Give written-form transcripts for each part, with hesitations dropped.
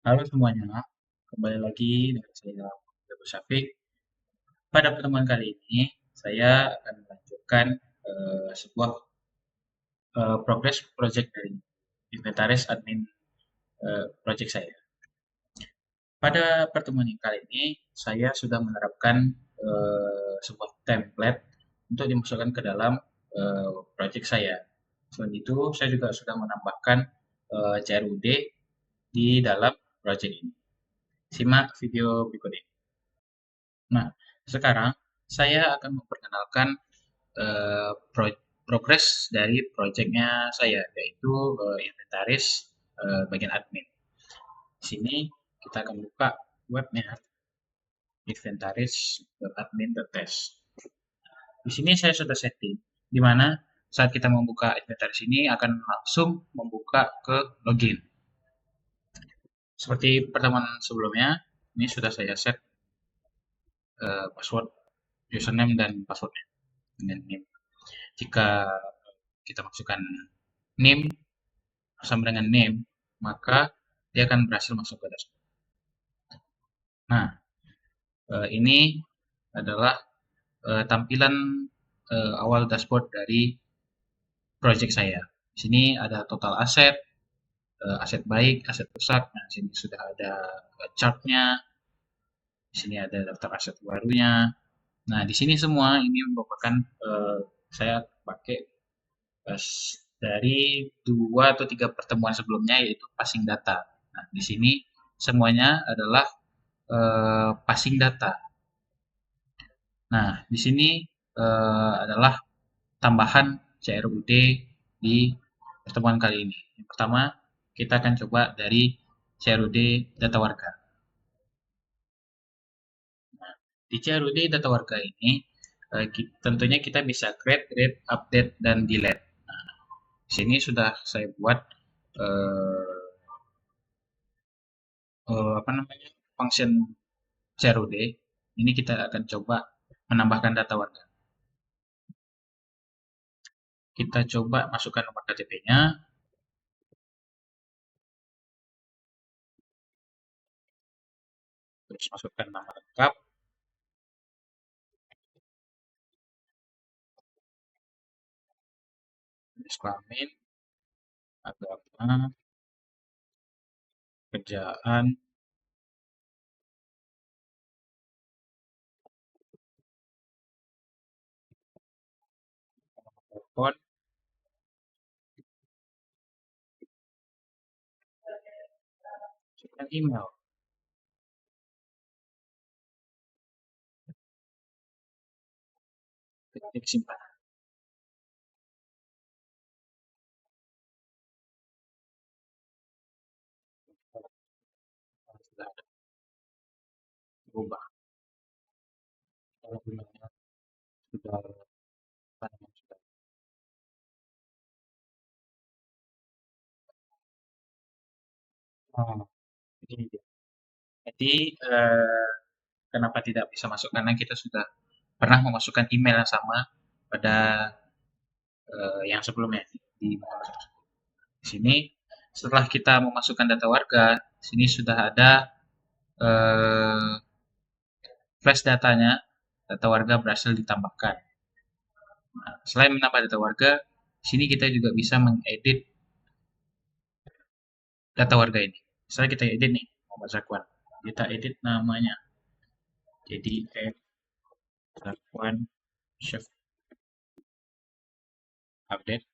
Halo semuanya, kembali lagi dengan saya Teguh Syafiq. Pada pertemuan kali ini, saya akan melanjutkan sebuah progress project dari inventaris admin project saya. Pada pertemuan kali ini, saya sudah menerapkan sebuah template untuk dimasukkan ke dalam project saya. Selain itu, saya juga sudah menambahkan CRUD di dalam project ini. Simak video berikut ini. Nah, sekarang saya akan memperkenalkan progres dari projectnya saya, yaitu inventaris bagian admin. Di sini kita akan buka webnya inventaris.admin.test. Di sini saya sudah setting, di mana saat kita membuka inventaris ini akan langsung membuka ke login. Seperti pertemuan sebelumnya, ini sudah saya set password, username, dan passwordnya dengan NIM. Jika kita masukkan NIM sama dengan name, maka dia akan berhasil masuk ke dashboard. Nah, ini adalah tampilan awal dashboard dari project saya. Di sini ada total aset, aset baik, aset rusak. Nah, di sini sudah ada chartnya. Di sini ada daftar aset barunya. Nah, di sini semua ini merupakan saya pakai dari 2 atau 3 pertemuan sebelumnya, yaitu passing data. Nah, di sini semuanya adalah passing data. Nah, di sini adalah tambahan CRUD di pertemuan kali ini. Yang pertama, kita akan coba dari CRUD data warga. Nah, di CRUD data warga ini, tentunya kita bisa create, read, update, dan delete. Nah, di sini sudah saya buat eh, apa namanya function CRUD. Ini kita akan coba menambahkan data warga. Kita coba masukkan nomor KTP-nya, terus masukkan nama lengkap, jenis kelamin, agama, kerjaan, telepon, masukkan email, ketik simpanan. Sudah ada berubah. Kalau emailnya sudah sudah. Oh, ini dia. Jadi kenapa tidak bisa masuk karena kita sudah pernah memasukkan email yang sama pada yang sebelumnya di sini. Setelah kita memasukkan data warga, sini sudah ada eh, flash datanya, data warga berhasil ditambahkan. Nah, selain menambah data warga, sini kita juga bisa mengedit data warga ini. Misalnya kita edit nih, Muhammad Zakwan. Kita edit namanya. Jadi Zakwan Chef Update.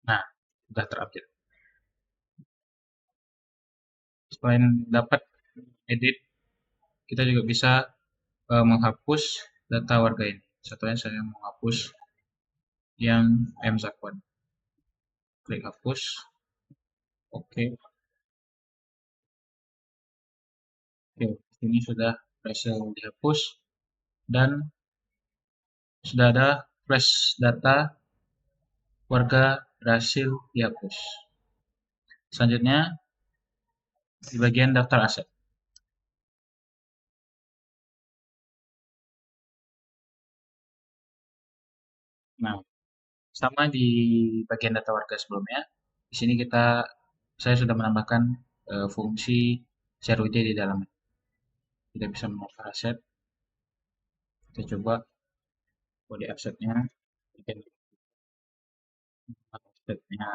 Nah, sudah terupdate. Selain dapat edit, kita juga bisa menghapus data warga ini. Contohnya saya menghapus yang M Zakwan. Klik hapus. Oke. Oke, ini sudah berhasil dihapus dan sudah ada flash data warga berhasil dihapus. Selanjutnya di bagian daftar aset. Nah, sama di bagian data warga sebelumnya, Di sini saya sudah menambahkan fungsi CRUD di dalamnya. Kita bisa menambah aset. Kita coba kode asetnya. Kita asetnya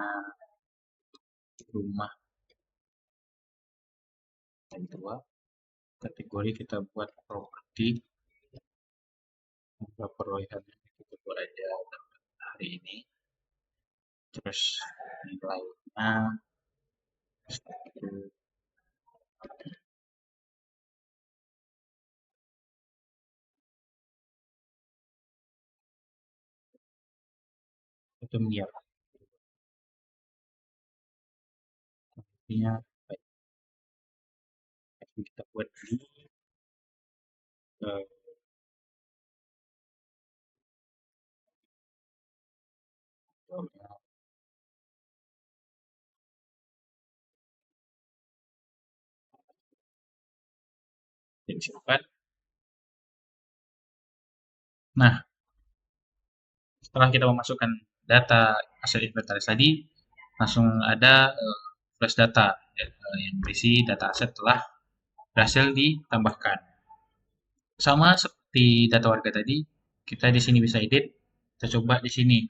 rumah dan tua. Kategori kita buat properti. Perolehannya kita buat aja hari ini. Terus nilainya itu miliar. Artinya baik. Kita buat di uh, simpan. Nah, setelah kita memasukkan data aset inventaris tadi, langsung ada flash data yang berisi data aset telah berhasil ditambahkan. Sama seperti data warga tadi, kita di sini bisa edit. Kita coba di sini.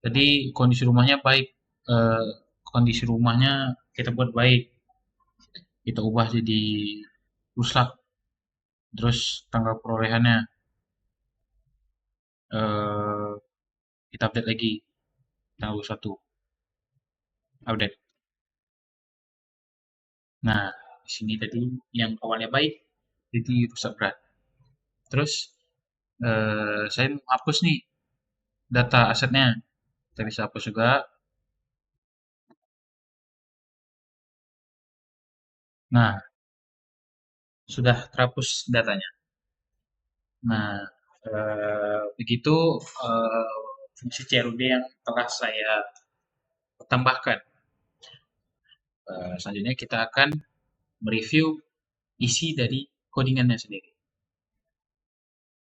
Jadi kondisi rumahnya baik, eh, kondisi rumahnya kita buat baik. Kita ubah jadi rusak. Terus tanggal perolehannya eh, kita update lagi tanggal 1 update. Nah, di sini tadi yang awalnya baik jadi rusak berat. Terus saya mau hapus nih data asetnya. Kita bisa hapus juga. Nah, sudah terhapus datanya. Nah, begitu fungsi CRUD yang telah saya tambahkan. Selanjutnya kita akan mereview isi dari codingannya sendiri.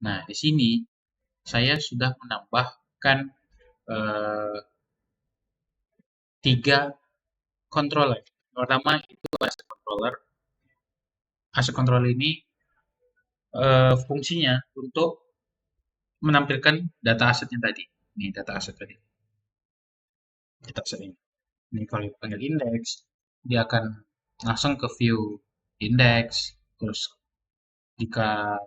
Nah, di sini saya sudah menambahkan 3 controller. Pertama itu asset controller. Asset controller ini fungsinya untuk menampilkan data asetnya tadi. Ini data aset tadi. Data aset ini. Ini kalau dipanggil index, dia akan langsung ke view index. Terus jika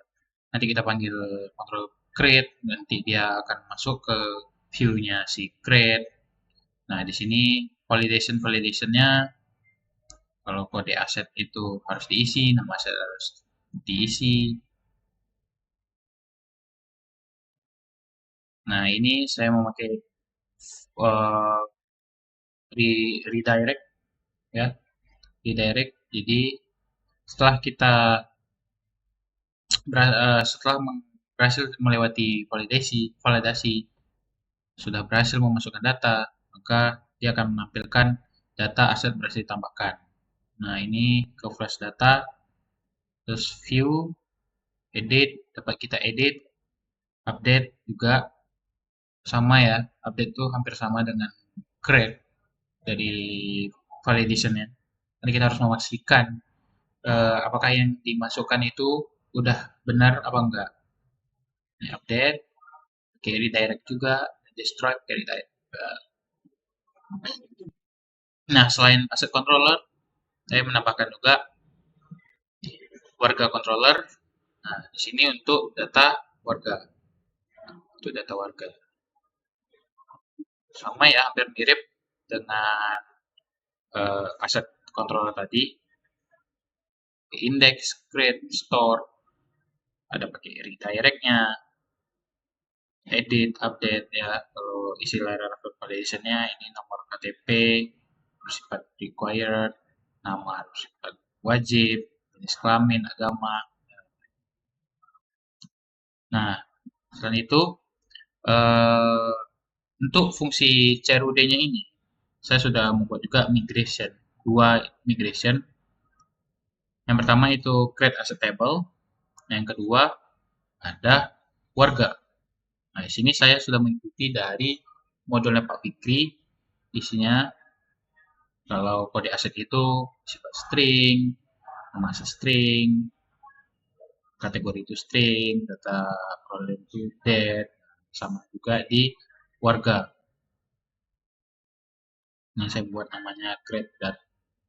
nanti kita panggil control create, nanti dia akan masuk ke view-nya si create. Nah, di sini validationnya kalau kode aset itu harus diisi, nama aset harus diisi. Nah, ini saya memakai uh, redirect ya, redirect. Jadi setelah kita setelah berhasil melewati validasi sudah berhasil memasukkan data, maka dia akan menampilkan data aset berhasil ditambahkan. Nah, ini ke flash data, terus view, edit, dapat kita edit, update juga sama ya. Update itu hampir sama dengan create dari validation-nya. Nanti kita harus memastikan apakah yang dimasukkan itu udah benar apa enggak. Ini update, carry direct juga, destroy, carry direct. Nah, selain asset controller, saya menambahkan juga warga controller. Nah, di sini untuk data warga. Untuk data warga. Sama ya, hampir mirip dengan aset controller tadi. Index, create, store. Ada pakai redirect-nya, edit, update ya. Kalau isi layar validation-nya ini nomor KTP, bersifat required, nama bersifat wajib, jenis kelamin, agama. Nah, selain itu untuk fungsi CRUD-nya ini, saya sudah membuat juga migration, 2 migration. Yang pertama itu create asset table, yang kedua ada warga. Nah, di sini saya sudah mengikuti dari modulnya Pak Fikri, isinya Kalau kode aset itu sifat string, nama string, kategori itu string, data perolehan itu date, sama juga di warga. Nah, saya buat namanya create dan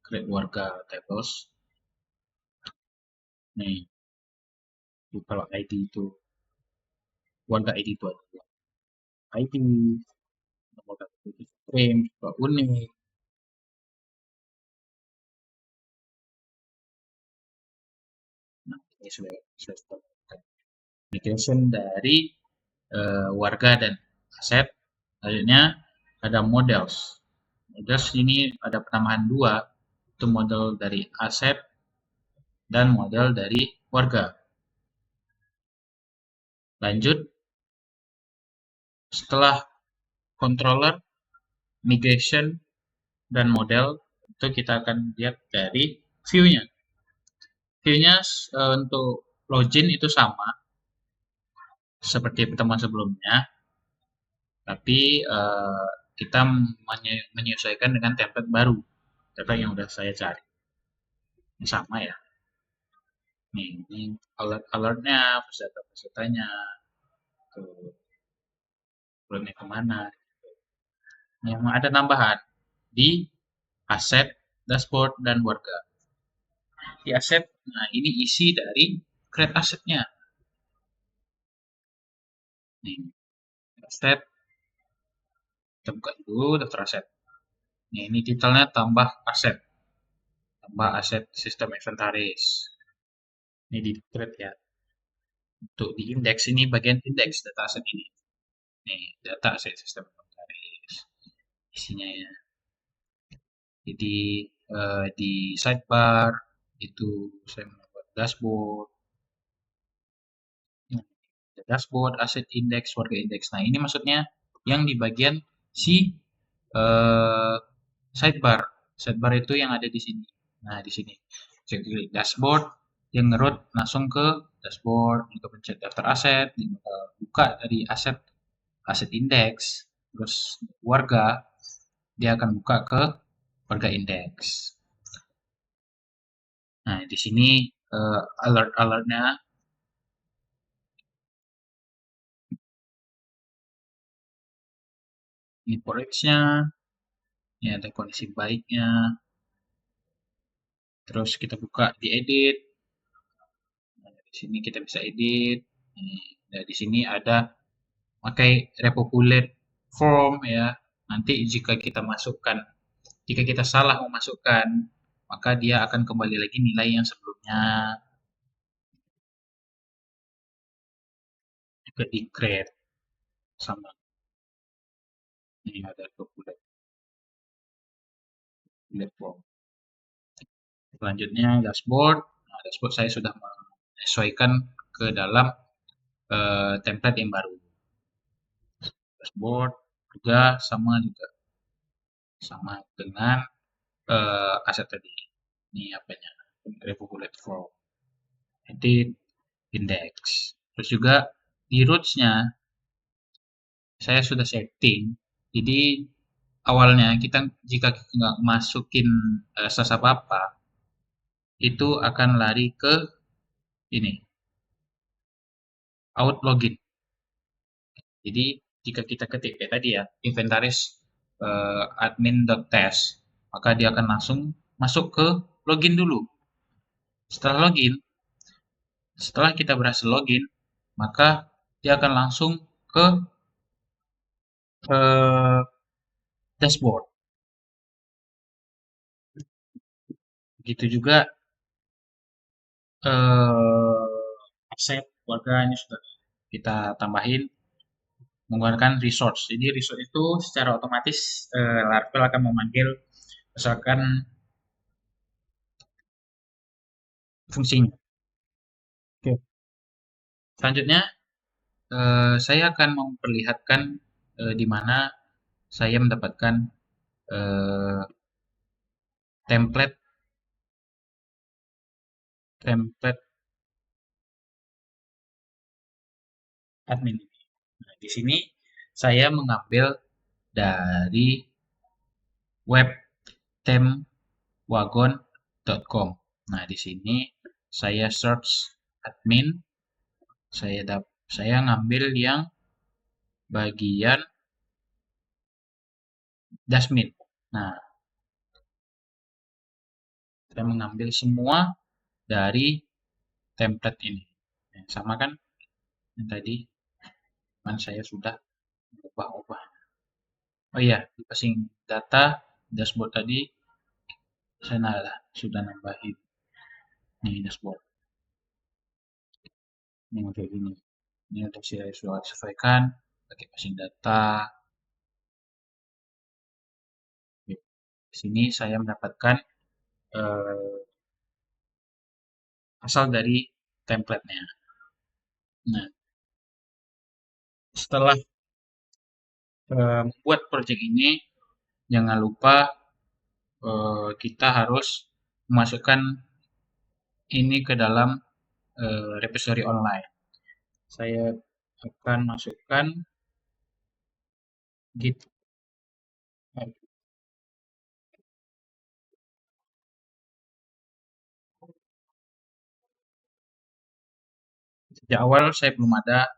create warga tables. Nih, kalau ID itu warga ID itu ada ID, nomor kartu itu string, juga unik. Nah, ini sudah kita migration dari warga dan aset. Selanjutnya ada models. Models ini ada penambahan dua, itu model dari aset dan model dari warga. Lanjut, setelah controller, migration, dan model, itu kita akan lihat dari view-nya. View-nya untuk login itu sama seperti pertemuan sebelumnya, tapi kita menyesuaikan dengan template baru, template yang sudah saya cari. Ini sama ya. Nih, ini alert-alertnya, peserta-pesertanya, alertnya kemana. Yang ada tambahan di aset, dashboard, dan warga. Di aset, nah ini isi dari create asetnya. Nih, aset, kita buka dulu daftar aset. Nih, ini detailnya tambah aset sistem inventaris. Ini di create ya. Untuk di indeks ini bagian indeks data aset ini. Nih, data aset sistem inventaris. Isinya ya. Jadi di sidebar itu saya membuat dashboard. Nah, dashboard, asset index, warga index. Nah, ini maksudnya yang di bagian si eh, sidebar. Sidebar itu yang ada di sini. Nah, di sini. Saya klik dashboard, yang ngerut langsung ke dashboard, juga pencet daftar aset, buka dari aset aset index, terus warga, dia akan buka ke warga index. Nah, di sini alert-alertnya, ini forex-nya, ini ada kondisi baiknya, terus kita buka di edit. Nah, di sini kita bisa edit. Nah, di sini ada pakai repopulate form ya. Nanti jika kita salah memasukkan, maka dia akan kembali lagi nilai yang sebelumnya. Juga di create sama. Ini ada repopulate form. Selanjutnya dashboard. Nah, dashboard saya sudah menyesuaikan ke dalam template yang baru. Dashboard juga sama dengan aset tadi. Ini apanya? Repopulate form. Edit index. Terus juga di roots-nya saya sudah setting. Jadi awalnya jika kita nggak masukin SAS apa-apa, itu akan lari ke ini out login. Jadi jika kita ketik kayak tadi ya inventaris admin.test, maka dia akan langsung masuk ke login dulu. Setelah kita berhasil login, maka dia akan langsung ke eh, dashboard. Begitu juga aset warga ini sudah kita tambahin menggunakan resource. Jadi resource itu secara otomatis Laravel akan memanggil misalkan fungsinya. Oke. Selanjutnya saya akan memperlihatkan di mana saya mendapatkan eh, template template admin ini. Nah, di sini saya mengambil dari web temwagon.com. Nah, di sini saya search admin, saya ngambil yang bagian Dasmin. Nah, saya mengambil semua dari template ini. Sama kan yang tadi, kan saya sudah ubah-ubah. Oh iya, di passing data dashboard tadi saya sudah nambahin nih dashboard. Ini kayak gini. Ini untuk saya sesuaikan pakai passing data. Di sini saya mendapatkan asal dari template-nya. Nah, setelah membuat project ini, jangan lupa kita harus memasukkan ini ke dalam repository online. Saya akan masukkan Git. Sejak awal saya belum ada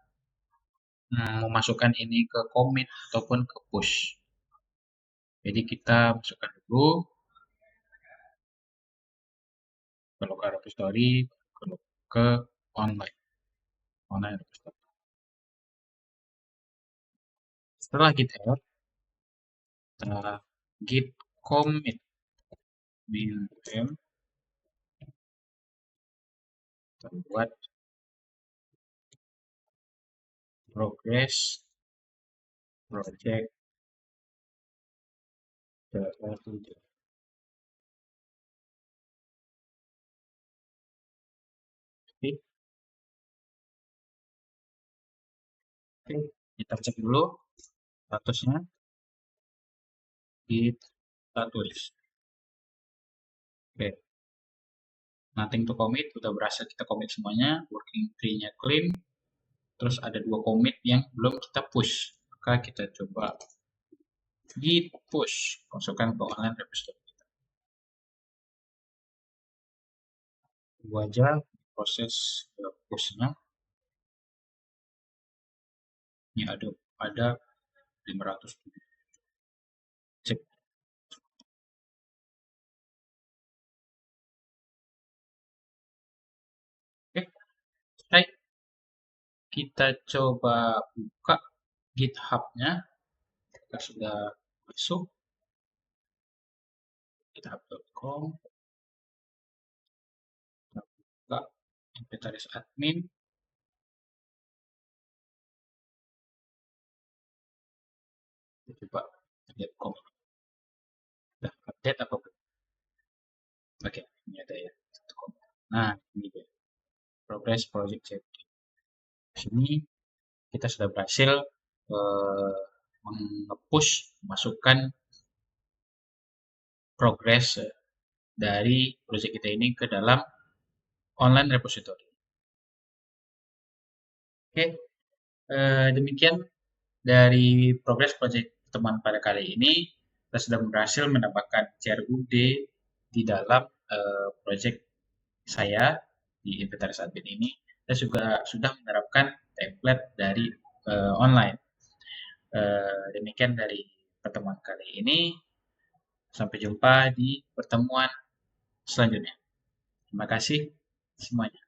memasukkan ini ke commit ataupun ke push. Jadi kita masukkan dulu ke local repository, ke online repository. Setelah git add, git commit min m, kita buat progress project Oke, kita cek dulu statusnya di status. Oke, nothing to commit, udah berhasil kita commit semuanya, working tree-nya clean, terus ada 2 commit yang belum kita push. Maka kita coba git push, masukkan ke online repository kita. Tunggu aja proses pushnya. Ini ada 500. Cek. Oke, selesai. Kita coba buka GitHub-nya. Kita sudah masuk github.com. Kita buka inventaris admin. Kita coba lihat komen. Udah update apa belum? Oke, ini ada ya. Nah, ini dia. Progress project safety. Di sini kita sudah berhasil meng-push, masukkan progress dari project kita ini ke dalam online repository. Oke, demikian dari progress project teman pada kali ini. Kita sudah berhasil mendapatkan CRUD di dalam project saya di inventaris admin ini. Kita juga sudah menerapkan template dari online. Demikian dari pertemuan kali ini. Sampai jumpa di pertemuan selanjutnya. Terima kasih semuanya.